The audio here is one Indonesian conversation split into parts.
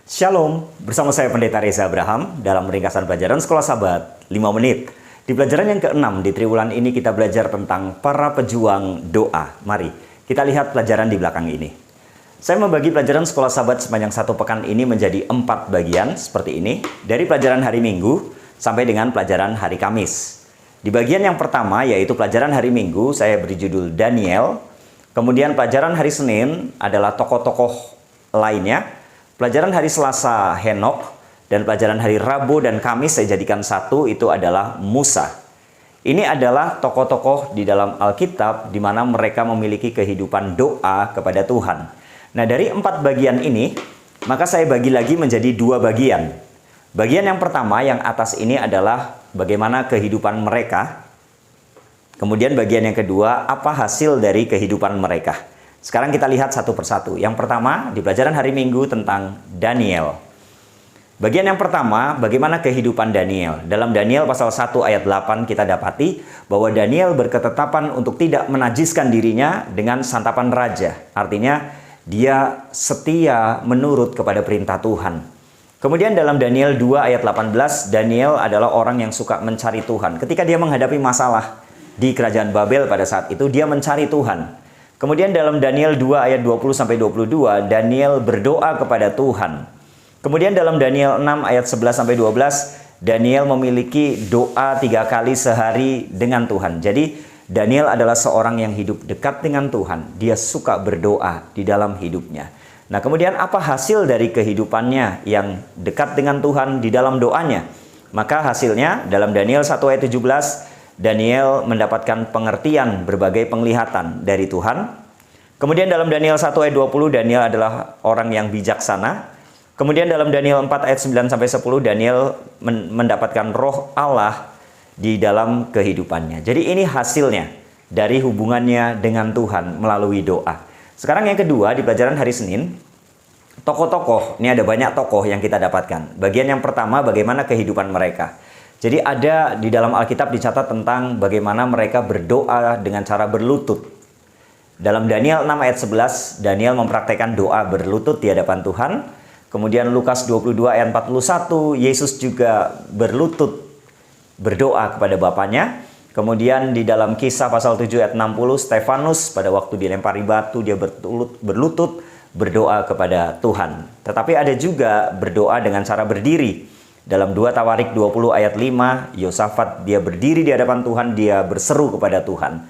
Shalom, bersama saya Pendeta Reza Abraham dalam ringkasan pelajaran Sekolah Sabat 5 menit. Di pelajaran yang ke-6 di triwulan ini kita belajar tentang para pejuang doa. Mari kita lihat pelajaran di belakang ini. Saya membagi pelajaran Sekolah Sabat sepanjang satu pekan ini menjadi 4 bagian seperti ini. Dari pelajaran hari Minggu sampai dengan pelajaran hari Kamis. Di bagian yang pertama yaitu pelajaran hari Minggu saya beri judul Daniel. Kemudian pelajaran hari Senin adalah tokoh-tokoh lainnya. Pelajaran hari Selasa Henok, dan pelajaran hari Rabu dan Kamis saya jadikan satu, itu adalah Musa. Ini adalah tokoh-tokoh di dalam Alkitab di mana mereka memiliki kehidupan doa kepada Tuhan. Nah, dari 4 bagian ini, maka saya bagi lagi menjadi 2 bagian. Bagian yang pertama yang atas ini adalah bagaimana kehidupan mereka. Kemudian bagian yang kedua, apa hasil dari kehidupan mereka. Sekarang kita lihat satu persatu. Yang pertama, di pelajaran hari Minggu tentang Daniel. Bagian yang pertama, bagaimana kehidupan Daniel. Dalam Daniel pasal 1 ayat 8 kita dapati bahwa Daniel berketetapan untuk tidak menajiskan dirinya dengan santapan raja. Artinya, dia setia menurut kepada perintah Tuhan. Kemudian dalam Daniel 2 ayat 18, Daniel adalah orang yang suka mencari Tuhan. Ketika dia menghadapi masalah di kerajaan Babel pada saat itu, dia mencari Tuhan. Kemudian dalam Daniel 2 ayat 20-22, Daniel berdoa kepada Tuhan. Kemudian dalam Daniel 6 ayat 11-12, Daniel memiliki doa 3 kali sehari dengan Tuhan. Jadi Daniel adalah seorang yang hidup dekat dengan Tuhan. Dia suka berdoa di dalam hidupnya. Nah, kemudian apa hasil dari kehidupannya yang dekat dengan Tuhan di dalam doanya? Maka hasilnya dalam Daniel 1 ayat 17, Daniel mendapatkan pengertian berbagai penglihatan dari Tuhan. Kemudian dalam Daniel 1 ayat 20, Daniel adalah orang yang bijaksana. Kemudian dalam Daniel 4 ayat 9-10, Daniel mendapatkan roh Allah di dalam kehidupannya. Jadi ini hasilnya dari hubungannya dengan Tuhan melalui doa. Sekarang yang kedua, di pelajaran hari Senin, tokoh-tokoh. Ini ada banyak tokoh yang kita dapatkan. Bagian yang pertama, bagaimana kehidupan mereka. Jadi ada di dalam Alkitab dicatat tentang bagaimana mereka berdoa dengan cara berlutut. Dalam Daniel 6 ayat 11, Daniel mempraktekkan doa berlutut di hadapan Tuhan. Kemudian Lukas 22 ayat 41, Yesus juga berlutut berdoa kepada Bapaknya. Kemudian di dalam Kisah pasal 7 ayat 60, Stefanus pada waktu dilempari batu dia berlutut berdoa kepada Tuhan. Tetapi ada juga berdoa dengan cara berdiri. Dalam 2 Tawarik 20 ayat 5, Yosafat dia berdiri di hadapan Tuhan, dia berseru kepada Tuhan.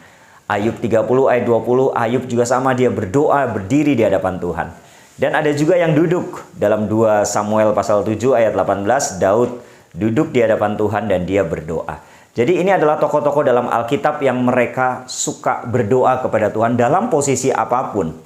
Ayub 30 ayat 20, Ayub juga sama, dia berdoa berdiri di hadapan Tuhan. Dan ada juga yang duduk. Dalam 2 Samuel pasal 7 ayat 18, Daud duduk di hadapan Tuhan dan dia berdoa. Jadi ini adalah tokoh-tokoh dalam Alkitab yang mereka suka berdoa kepada Tuhan dalam posisi apapun.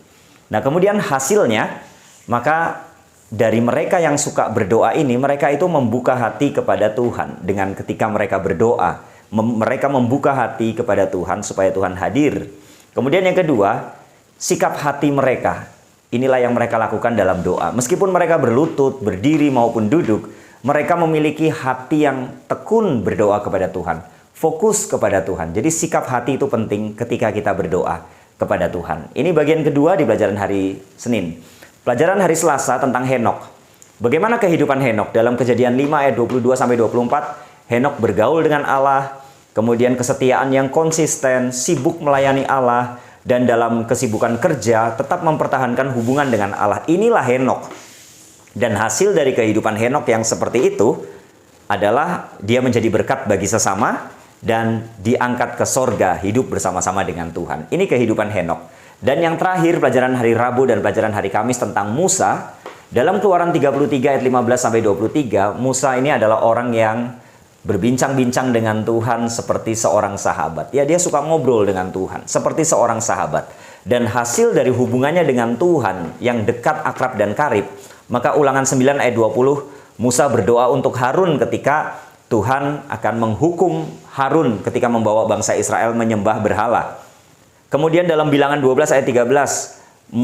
Nah, kemudian hasilnya, maka dari mereka yang suka berdoa ini, mereka itu membuka hati kepada Tuhan. Dengan ketika mereka berdoa, mereka membuka hati kepada Tuhan supaya Tuhan hadir. Kemudian yang kedua, sikap hati mereka. Inilah yang mereka lakukan dalam doa. Meskipun mereka berlutut, berdiri maupun duduk, mereka memiliki hati yang tekun berdoa kepada Tuhan. Fokus kepada Tuhan. Jadi sikap hati itu penting ketika kita berdoa kepada Tuhan. Ini bagian kedua di pelajaran hari Senin. Pelajaran hari Selasa tentang Henok. Bagaimana kehidupan Henok? Dalam Kejadian 5 ayat 22-24, Henok bergaul dengan Allah, kemudian kesetiaan yang konsisten, sibuk melayani Allah, dan dalam kesibukan kerja tetap mempertahankan hubungan dengan Allah. Inilah Henok. Dan hasil dari kehidupan Henok yang seperti itu adalah dia menjadi berkat bagi sesama dan diangkat ke sorga, hidup bersama-sama dengan Tuhan. Ini kehidupan Henok. Dan yang terakhir, pelajaran hari Rabu dan pelajaran hari Kamis tentang Musa. Dalam Keluaran 33 ayat 15-23, Musa ini adalah orang yang berbincang-bincang dengan Tuhan seperti seorang sahabat. Ya, dia suka ngobrol dengan Tuhan seperti seorang sahabat. Dan hasil dari hubungannya dengan Tuhan yang dekat, akrab, dan karib, maka Ulangan 9 ayat 20, Musa berdoa untuk Harun ketika Tuhan akan menghukum Harun ketika membawa bangsa Israel menyembah berhala. Kemudian dalam Bilangan 12 ayat 13,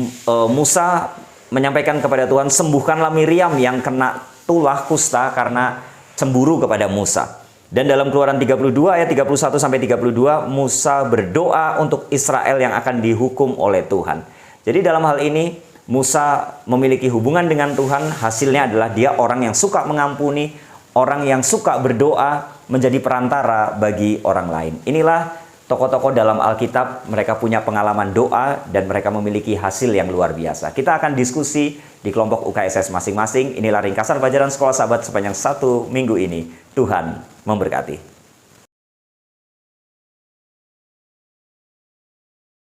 Musa menyampaikan kepada Tuhan, sembuhkanlah Miriam yang kena tulah kusta karena cemburu kepada Musa. Dan dalam Keluaran 32 ayat 31-32, Musa berdoa untuk Israel yang akan dihukum oleh Tuhan. Jadi dalam hal ini, Musa memiliki hubungan dengan Tuhan, hasilnya adalah dia orang yang suka mengampuni, orang yang suka berdoa, menjadi perantara bagi orang lain. Inilah tokoh-tokoh dalam Alkitab, mereka punya pengalaman doa dan mereka memiliki hasil yang luar biasa. Kita akan diskusi di kelompok UKSS masing-masing. Inilah ringkasan pelajaran Sekolah Sahabat sepanjang 1 minggu ini. Tuhan memberkati.